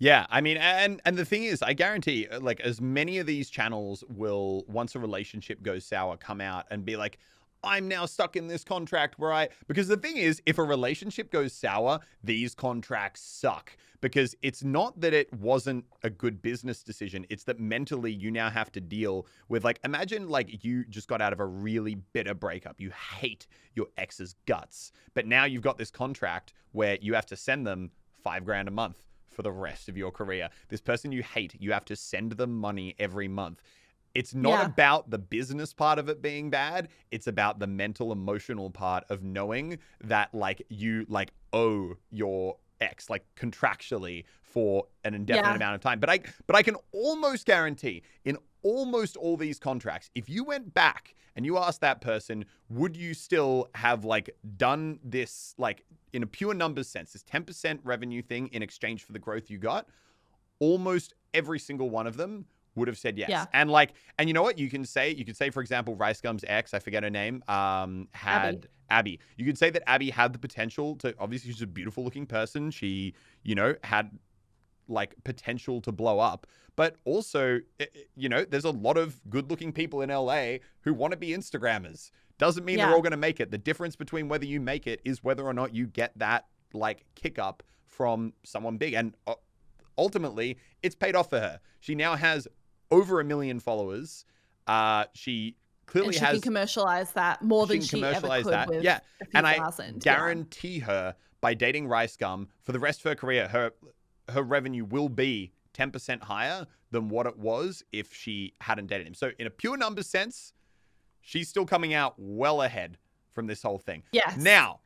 Yeah, I mean, and the thing is, I guarantee, like, as many of these channels will, once a relationship goes sour, come out and be like, I'm now stuck in this contract where because the thing is, if a relationship goes sour, these contracts suck, because it's not that it wasn't a good business decision. It's that mentally you now have to deal with, like, imagine like you just got out of a really bitter breakup. You hate your ex's guts, but now you've got this contract where you have to send them $5,000 a month for the rest of your career. This person you hate, you have to send them money every month. It's not about the business part of it being bad. It's about the mental, emotional part of knowing that like you like owe your ex like contractually for an indefinite amount of time. But I can almost guarantee in almost all these contracts, if you went back and you asked that person, would you still have like done this like in a pure numbers sense, this 10% revenue thing in exchange for the growth you got? Almost every single one of them would have said yes. Yeah. And like, and you know what you can say? You could say, for example, Rice Gum's ex, I forget her name, had Abby. You could say that Abby had the potential to, obviously she's a beautiful looking person. She, you know, had like potential to blow up, but also, you know, there's a lot of good looking people in LA who want to be Instagrammers. Doesn't mean they're all going to make it. The difference between whether you make it is whether or not you get that like kick up from someone big. And ultimately it's paid off for her. She now has over 1 million followers. She clearly has. She can commercialize that more than she ever could with a few thousand. I guarantee her by dating Rice Gum for the rest of her career, her revenue will be 10% higher than what it was if she hadn't dated him. So in a pure numbers sense, she's still coming out well ahead from this whole thing. Yes. Now,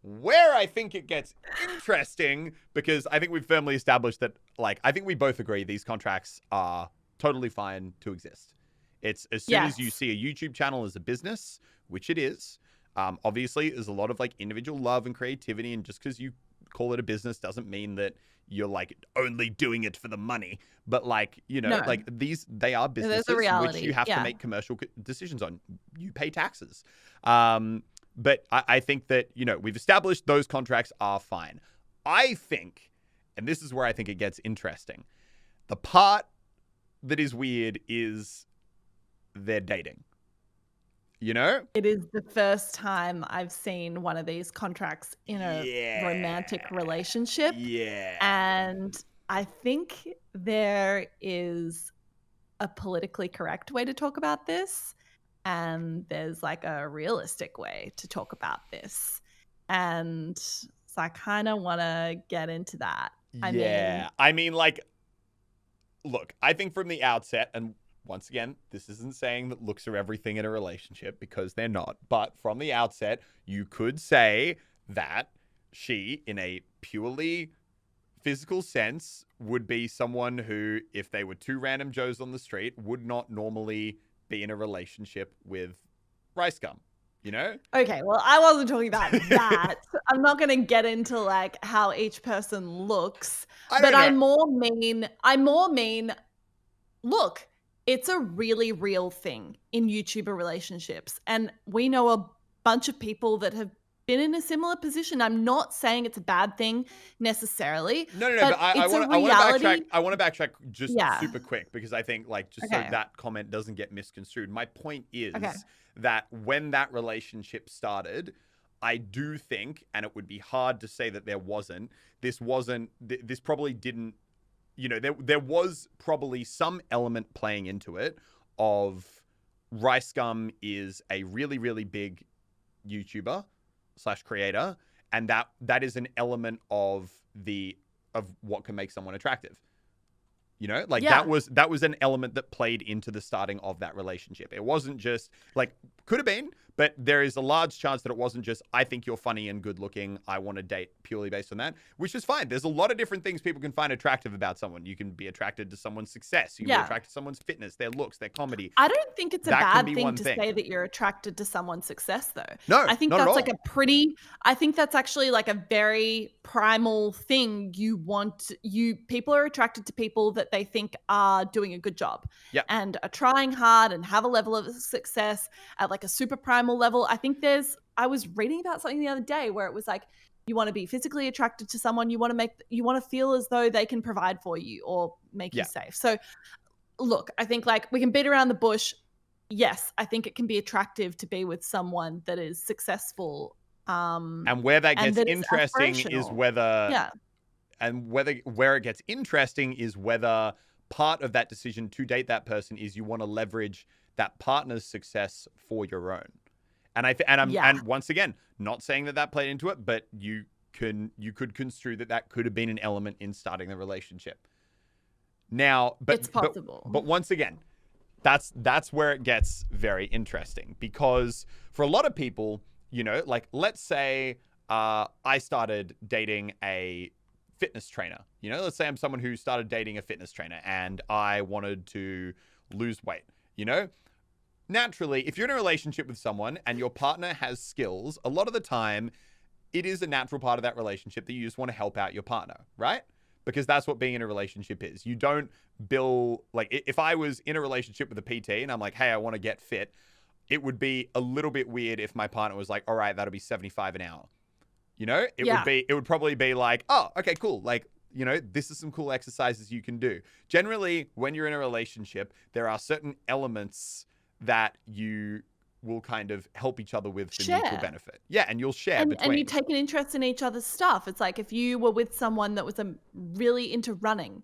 where I think it gets interesting, because I think we've firmly established that, like, I think we both agree these contracts are totally fine to exist. It's as soon as you see a YouTube channel as a business, which it is, obviously there's a lot of like individual love and creativity, and just because you call it a business doesn't mean that you're like only doing it for the money. But like, you know, like they are businesses which you have to make commercial decisions on. You pay taxes. But I think that, you know, we've established those contracts are fine. I think, and this is where I think it gets interesting, the part that is weird is they're dating. You know? It is the first time I've seen one of these contracts in a romantic relationship. Yeah. And I think there is a politically correct way to talk about this. And there's like a realistic way to talk about this. And so I kind of want to get into that. I mean, like, look, I think from the outset, and once again, this isn't saying that looks are everything in a relationship, because they're not. But from the outset, you could say that she, in a purely physical sense, would be someone who, if they were two random Joes on the street, would not normally be in a relationship with Rice Gum. You know? Okay, well, I wasn't talking about that. I'm not going to get into like how each person looks, but I more mean, look, it's a really real thing in YouTuber relationships. And we know a bunch of people that have been in a similar position. I'm not saying it's a bad thing necessarily. No, but I want to backtrack just super quick, because I think like so that comment doesn't get misconstrued. My point is that when that relationship started, I do think, and it would be hard to say that this probably didn't, you know, there was probably some element playing into it of Rice Gum is a really, really big YouTuber / creator, and that is an element of what can make someone attractive. You know, like that was an element that played into the starting of that relationship. It wasn't just like, could have been, but there is a large chance that it wasn't just, I think you're funny and good looking, I want to date purely based on that, which is fine. There's a lot of different things people can find attractive about someone. You can be attracted to someone's success. You can be attracted to someone's fitness, their looks, their comedy. I don't think it's a bad thing to say that you're attracted to someone's success, though. No, I think that's like I think that's actually like a very primal thing. People are attracted to people that they think are doing a good job and are trying hard and have a level of success at like a super primal level. I think I was reading about something the other day where it was like, You want to be physically attracted to someone. You want to feel as though they can provide for you or make you safe. So look, I think like we can beat around the bush. Yes, I think it can be attractive to be with someone that is successful. And where that gets interesting is whether, where it gets interesting is whether part of that decision to date that person is you want to leverage that partner's success for your own. And once again, not saying that played into it, but you could construe that could have been an element in starting the relationship. Now, but it's possible. But once again, that's where it gets very interesting, because for a lot of people, you know, like let's say I started dating a fitness trainer. You know, let's say I'm someone who started dating a fitness trainer and I wanted to lose weight. You know, naturally, if you're in a relationship with someone and your partner has skills, a lot of the time it is a natural part of that relationship that you just want to help out your partner, right? Because that's what being in a relationship is. You don't bill, like if I was in a relationship with a PT and I'm like, hey, I want to get fit, it would be a little bit weird if my partner was like, all right, that'll be $75 an hour. You know, it would probably be like, oh, okay, cool. Like, you know, this is some cool exercises you can do. Generally, when you're in a relationship, there are certain elements that you will kind of help each other with for mutual benefit. Yeah, and you'll share between. And you take an interest in each other's stuff. It's like if you were with someone that was really into running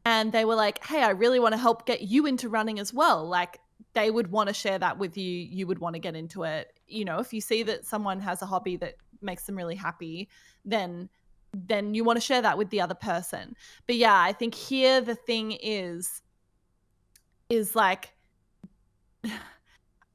and they were like, hey, I really want to help get you into running as well. Like they would want to share that with you. You would want to get into it. You know, if you see that someone has a hobby that makes them really happy, then you want to share that with the other person. But yeah, I think here the thing is like,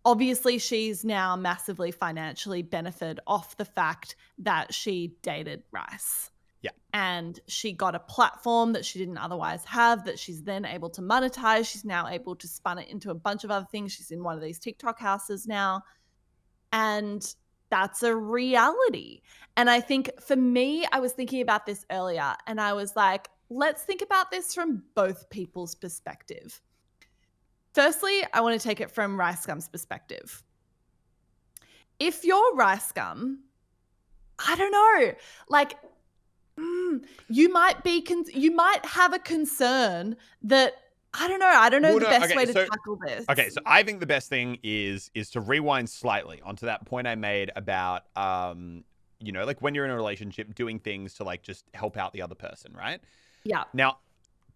obviously she's now massively financially benefited off the fact that she dated Rice. Yeah. And she got a platform that she didn't otherwise have that she's then able to monetize. She's now able to spun it into a bunch of other things. She's in one of these TikTok houses now. And that's a reality. And I think for me, I was thinking about this earlier and I was like, let's think about this from both people's perspective. Firstly, I want to take it from Rice Gum's perspective. If you're Rice Gum, I don't know, like you might have a concern that I don't know the best way to tackle this. Okay, so I think the best thing is to rewind slightly onto that point I made about you know, like when you're in a relationship, doing things to like just help out the other person, right? Yeah. Now,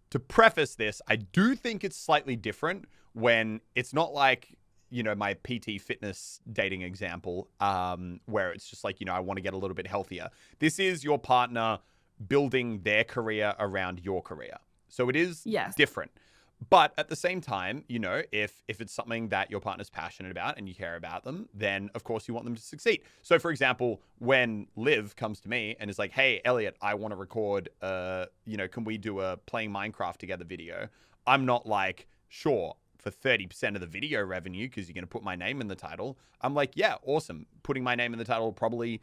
to preface this, I do think it's slightly different when it's not like, you know, my PT fitness dating example, where it's just like, you know, I want to get a little bit healthier. This is your partner building their career around your career. So it is different. But at the same time, you know, if it's something that your partner's passionate about and you care about them, then of course you want them to succeed. So for example, when Liv comes to me and is like, hey, Elliot, I want to record, you know, can we do a playing Minecraft together video? I'm not like, sure, for 30% of the video revenue, because you're going to put my name in the title. I'm like, yeah, awesome. Putting my name in the title will probably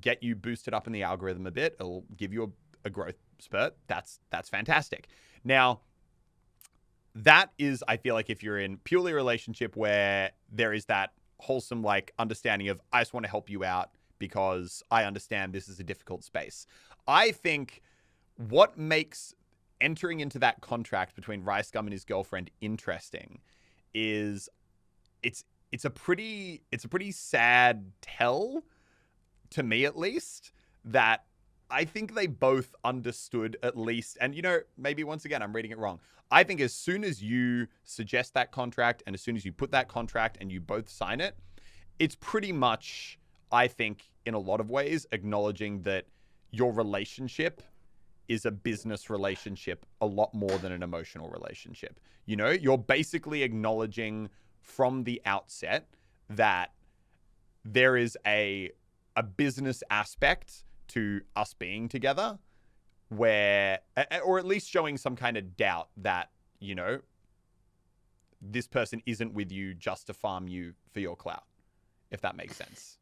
get you boosted up in the algorithm a bit. It'll give you a growth spurt. That's fantastic. Now, that is, I feel like if you're in purely a relationship where there is that wholesome, like, understanding of, I just want to help you out because I understand this is a difficult space. I think what makes entering into that contract between Rice Gum and his girlfriend interesting is it's a pretty sad tell, to me at least, that I think they both understood at least, and you know, maybe once again, I'm reading it wrong. I think as soon as you suggest that contract and as soon as you put that contract and you both sign it, it's pretty much, I think, in a lot of ways, acknowledging that your relationship is a business relationship a lot more than an emotional relationship. You know, you're basically acknowledging from the outset that there is a business aspect to us being together where, or at least showing some kind of doubt that, you know, this person isn't with you just to farm you for your clout, if that makes sense.